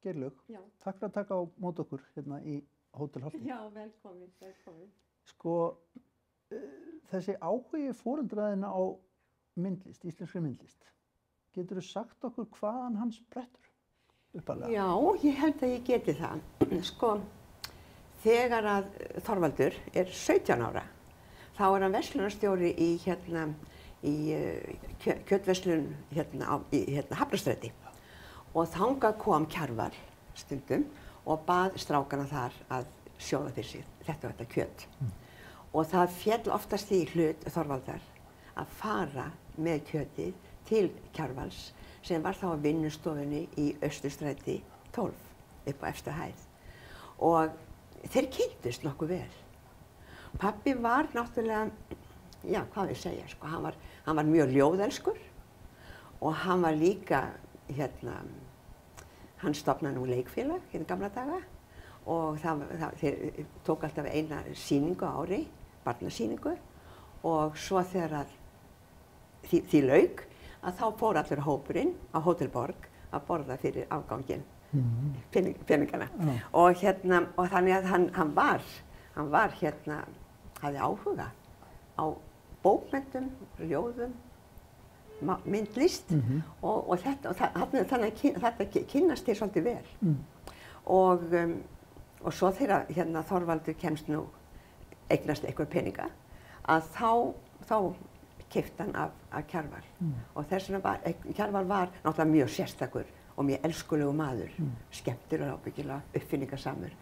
Geirlaug, takk fyrir að taka á móti okkur hérna í Hótel Holti. Já, velkomin, velkomin. Sko, þessi áhugi foreldra þinna á myndlist, íslenskri myndlist, geturðu sagt okkur hvaðan hann sprettur upphaflega? Já, ég held að ég geti það. Sko, þegar að Þorvaldur er 17 ára, þá er hann verslunarstjóri í kjötverslun í Hafnarstræti. Og þangað kom Kjarval stundum og bað strákana þar að sjóða fyrir sig þetta kjöt. Og það féll oftast í hlut Þorvaldar að fara með kjötið til Kjarvals sem var þá á vinnustofunni í Austurstræti 12 upp á efstu hæð. Og þeir kynntust nokkuð vel. Pabbi var náttúrulega, já hvað við segja, sko, hann var mjög ljóðelskur og hann var líka hann stofnaði nú leikfélag hérna gamla daga og þeir tók alltaf eina sýningu á ári, barnasýningu og svo þegar að því lauk að þá fór allur hópurinn á Hótel Borg að borða fyrir afganginn, peningana. Og þannig að hann hafði áhuga á bókmenntum, ljóðum, myndlist og þannig að þetta kynnast þér svolítið vel. Og svo þegar Þorvaldur kemst nú eignast einhver peninga að þá keypti hann af Kjarval. Og þess vegna Kjarval var náttúrulega mjög sérstakur og mjög elskulegu maður, skemmtilegur og ábyggilega uppfinningasamur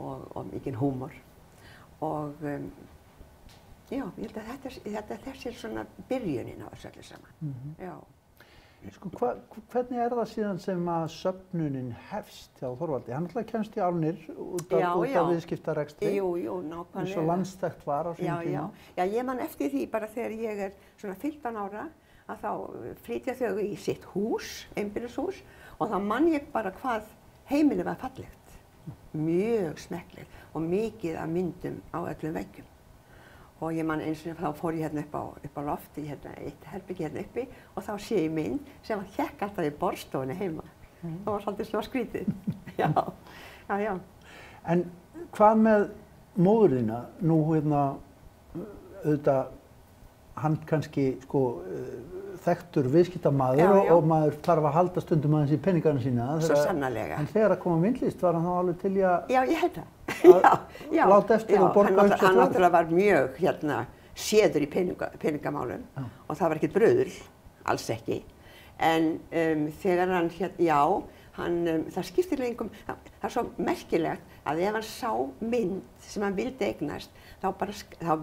og mikinn húmor. Og já, ég held að þessi er svona byrjunin á þessu öllu saman. Já. Sko, hvernig er það síðan sem að söfnunin hefst hjá Þorvaldi? Hann alltaf kemst í álnir út af viðskiptarekstri. Jú, nákvæmlega. Eins og Landsþekkt var á sínum tíma. Já, ég man eftir því bara þegar ég er svona 15 ára að þá flytja þau í sitt hús, einbýlishús, og þá man ég bara hvað heimilið var fallegt. Mjög smekklegt og mikið af myndum á öllum veggjum. Og ég man eins og þá fór ég upp á lofti, eitt herbyggi uppi og þá sé ég mynd sem hékk alltaf í borðstofunni heima. Það var svolítið smá skrítið. Já. En hvað með móður þína? Nú auðvitað hann kannski þekktur viðskiptamaður og maður þarf að halda stundum aðeins í peningana sína. Svo sannarlega. En þegar að koma myndlist var hann þá alveg til í að... Já, ég held það. Láta eftir og borga upp hann náttúrulega var mjög séður í peningamálum og það var ekkert bröðul, alls ekki. En þegar hann, það skiptir engum, það er svo merkilegt að ef hann sá mynd sem hann vildi eignast, þá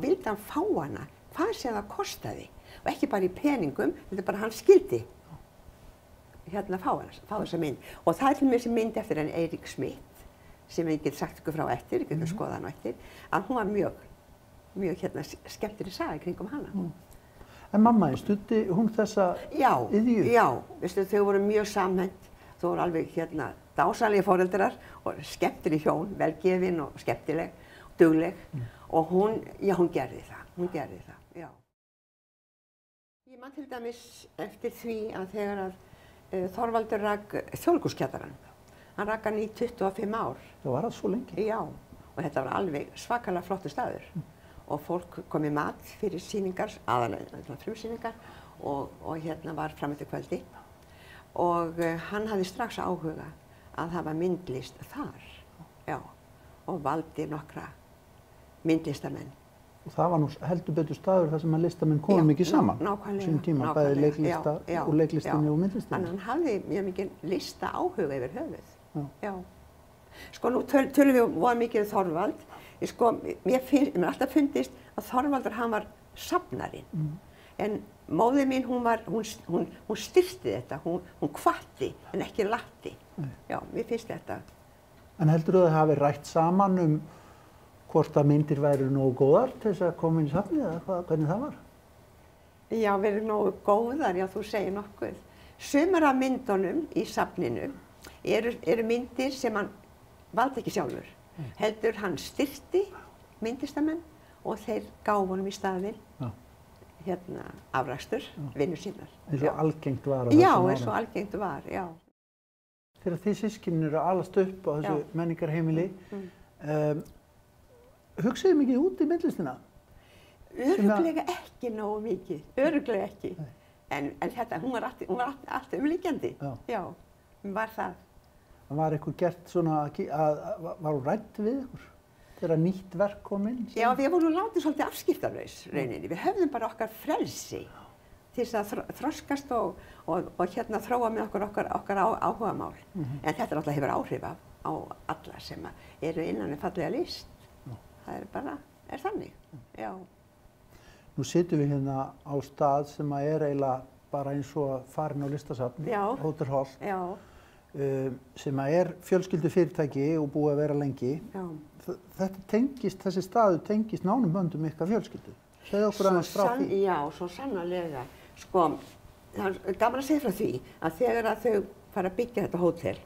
vildi hann fá hana, hvað sem það kostaði. Og ekki bara í peningum, þetta er bara hann skildi fá þessa mynd. Og það er til mér sem mynd eftir henni Eirík Smith, sem ég get sagt ykkur frá eftir, ég get skoða hana eftir, að hún var mjög skemmtileg saga kringum hana. En mamma, studdi hún þessa iðju? Já, veistu, þau voru mjög samhent, þau voru alveg dásamlegir foreldrar og skemmtileg hjón, velgefin og skemmtileg, dugleg, og hún gerði það, já. Ég man til dæmis eftir því að þegar að Þorvaldur rak Þjóðleikhúskjallarann. Hann rak hann í 25 ár. Það var það svo lengi? Já, og þetta var alveg svakalega flottur staður. Og fólk kom í mat fyrir sýningar, aðalega frumsýningar, og var fram eftir kvöldi. Og hann hafði strax áhuga að hafa myndlist þar, já, og valdi nokkra myndlistamenn. Og það var nú heldur betur staður þar sem að listamenn komum mikið saman. Nákvæmlega. Sínum tíma, bæði leiklista og leiklistinni og myndlistinni. Þannig að hann hafði mjög mikið lista áhuga yfir höfuð. Já. Sko nú tölum við voða mikið Þorvald. Sko, mér alltaf fundist að Þorvaldur hann var safnarinn. En móðir mín hún styrkti þetta, hún hvatti en ekki latti. Já, mér finnst þetta. En heldur þú að það hafi rætt saman hvort að myndir væru nógu góðar til þess að koma inn í safnið eða hvernig það var? Já, verið nógu góðar, já þú segir nokkuð. Sumar af myndunum í safninu eru myndir sem hann valdi ekki sjálfur. Heldur hann styrkti myndlistamenn og þeir gáfu honum í staðinn afrakstur vinnu sínar. Eins og algengt var á þessum árum. Já, eins og algengt var, já. þegar þið systkinin eru að alast upp á þessu menningarheimili, hugsaðu mikið út í myndlistina? Örugglega ekki nógu mikið, örugglega ekki. En þetta, hún var allt umlíkjandi. Já, hún var það. Var eitthvað gert svona, var hún rædd við ykkur þegar nýtt verk kom inn? Já, við vorum látið svolítið afskiptalaus rauninni. Við höfðum bara okkar frelsi til þess að þroskast og hérna þróa með okkar áhugamál. En þetta náttúrulega hefur áhrif á alla sem eru innan fallega list. Það er þannig, já. Nú sitjum við hérna á stað sem eiginlega bara eins og farin á listasafn, Hótel Holt, sem fjölskyldufyrirtæki og búið að vera lengi. Þessi staður tengist nánum böndum ykkar fjölskyldu. Segðu okkur aðeins frá því. Já, svo sannarlega. Sko, það er gaman að segja frá því að þegar að þau fara að byggja þetta hótel,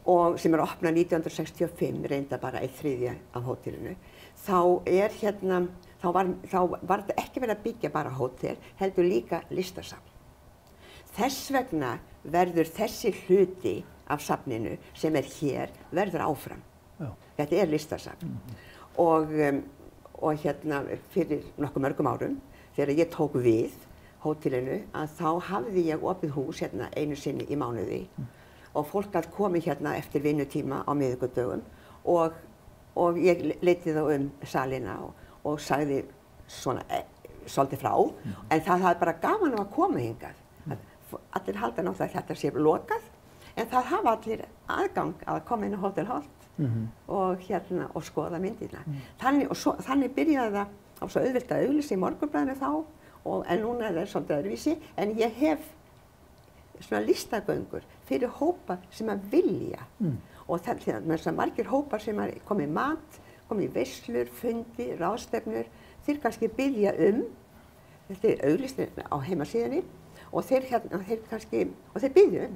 og sem opnað 1965, reynda bara 1/3 af hótelinu, þá var þetta ekki verið að byggja bara hótel, heldur líka listasafn. Þess vegna verður þessi hluti af safninu sem hér verður áfram. Þetta listasafn. Og fyrir nokkuð mörgum árum, þegar ég tók við hótelinu, að þá hafði ég opið hús einu sinni í mánuði og fólk gat komið eftir vinnutíma á miðvikudögum og ég leiddi þá salina og sagði svona svolítið frá, en það hafði bara gaman að koma hingað. Allir halda náttúrulega að þetta sé lokað, en það hafa allir aðgang að koma inn á Hótel Holt og skoða myndina. Þannig byrjaði það á svo auðvelt að auglýsa í Morgunblaðinu þá, en núna er það svolítið öðruvísi, en ég hef svona listagöngur fyrir hópa sem að vilja. Og það er margir hópar sem komi í mat, komi í veislur, fundi, ráðstefnur, þeir kannski biðja þetta er auglýst á heimasíðunni, og þeir biðja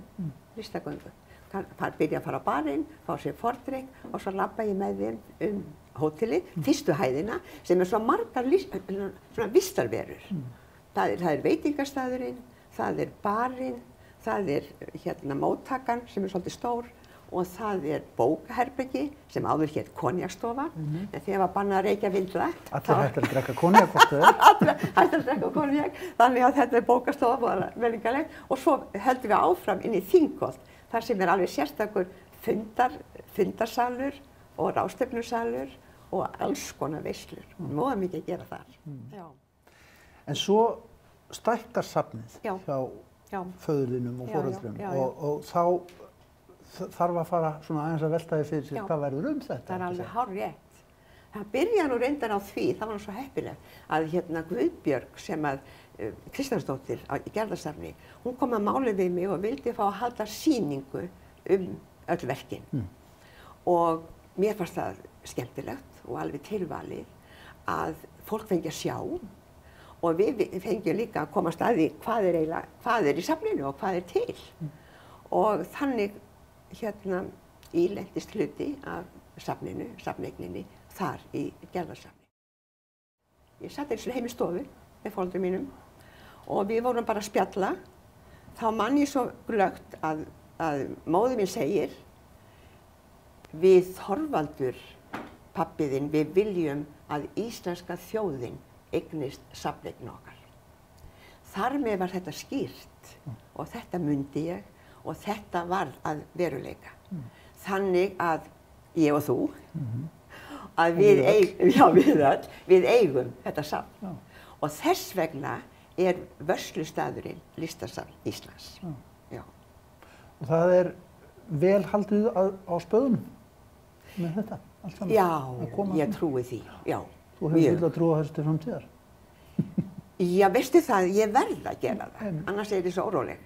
listagöngu. Byrja að fara á barinn, fá sér fordrykk og svo labba ég með þeim hótelið, fyrstu hæðina, sem svo margar vistarverur. Það er veitingastaðurinn, það er barinn, það er móttakan sem svolítið stór, og það er bókaherbergi sem áður hét konjakstofa, en þegar var bannað að reykja vindla. Allir hættir að drekka konjak, Allir hættir að drekka konjak, þannig að þetta er bókastofa og menningarleg. Og svo höldum við áfram inn í Þingholt, þar sem er alveg sérstakur fundarsalur og ráðstefnusalur og alls konar veislur. Móða mikið að gera þar. En svo stækkar safnið hjá föðurðinum og foreldrum, og þá þarf að fara svona aðeins að velta því fyrir sér hvað verður þetta. Það er alveg hárrétt. Það byrjaði nú reyndar á því, það var nú svo heppilegt, að Guðbjörg sem Kristjánsdóttir í Gerðarsafni, hún kom að máli við mig og vildi fá að halda sýningu öll verkin. Og mér fannst það skemmtilegt og alveg tilvalið að fólk fengi að sjá, og við fengjum líka að komast að því hvað er í safninu og hvað er til. Og þannig ílentist hluti af safneigninni þar í Gerðarsafni. Ég satt eins og heim í stofu með foreldrum mínum og við vorum bara að spjalla. Þá man ég svo glöggt að móðir mín segir: við Þorvaldur, pabbi þinn, við viljum að íslenska þjóðin eignist safneign okkar. Þar með var þetta skýrt og þetta mundi ég og þetta varð að veruleika. Þannig að ég og þú, að við eigum þetta safn. Og þess vegna er vörslustaðurinn Listasafn Íslands. Og það er vel haldið á spöðunum með þetta allt saman? Já, ég trúi því, já. Þú hefur viljað trúa þessu til framtíðar? Já, veistu það, ég verð að gera það, annars er ég svo óróleg.